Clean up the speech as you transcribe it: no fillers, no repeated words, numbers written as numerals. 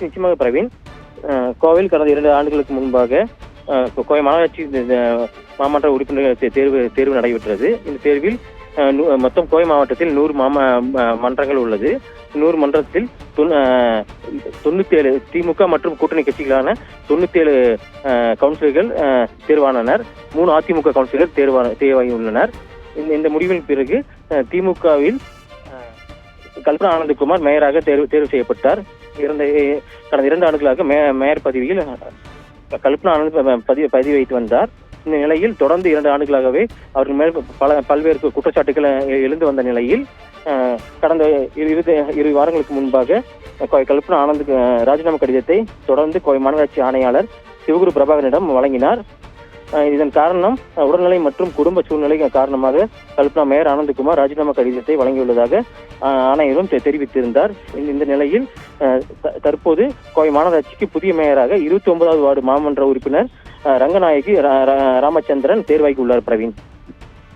நிச்சயமாக பிரவீன். கோவையில் கடந்த 2 ஆண்டுகளுக்கு முன்பாக கோவை மாநகராட்சி மாமன்ற உறுப்பினர் தேர்வு நடைபெற்றது. இந்த தேர்வில் மொத்தம் கோவை மாவட்டத்தில் 100 மன்றங்கள் உள்ளது. 100 மன்றத்தில் 97 திமுக மற்றும் கூட்டணி கட்சிகளான 97 கவுன்சிலர்கள் தேர்வானனர். 3 அதிமுக கவுன்சிலர்கள் தேர்வாகியுள்ளனர். இந்த முடிவின் பிறகு திமுகவில் கல்பனா ஆனந்தகுமார் மேயராக தேர்வு செய்யப்பட்டார். கடந்த 2 ஆண்டுகளாக மேயர் பதவியில் கல்பனா ஆனந்த் பதிவு வைத்து வந்தார். இந்த நிலையில் தொடர்ந்து 2 ஆண்டுகளாகவே அவர்கள் மேல் பல்வேறு குற்றச்சாட்டுகள் எழுந்து வந்த நிலையில் கடந்த 20 வாரங்களுக்கு முன்பாக கல்பனா ஆனந்த் ராஜினாமா கடிதத்தை தொடர்ந்து கோவை மாநகராட்சி ஆணையாளர் சிவகுரு பிரபாகரனிடம் வழங்கினார். இதன் காரணம் உடல்நிலை மற்றும் குடும்ப சூழ்நிலை காரணமாக கல்பனா மேயர் ஆனந்தகுமார் ராஜினாமா கடிதத்தை வழங்கியுள்ளதாக ஆணையரும் தெரிவித்திருந்தார். இந்த நிலையில் தற்போது கோவை மாநகராட்சிக்கு புதிய மேயராக 29வது வார்டு மாமன்ற உறுப்பினர் ரங்கநாயகி ராமச்சந்திரன் தேர்வாகி உள்ளார். பிரவீன்.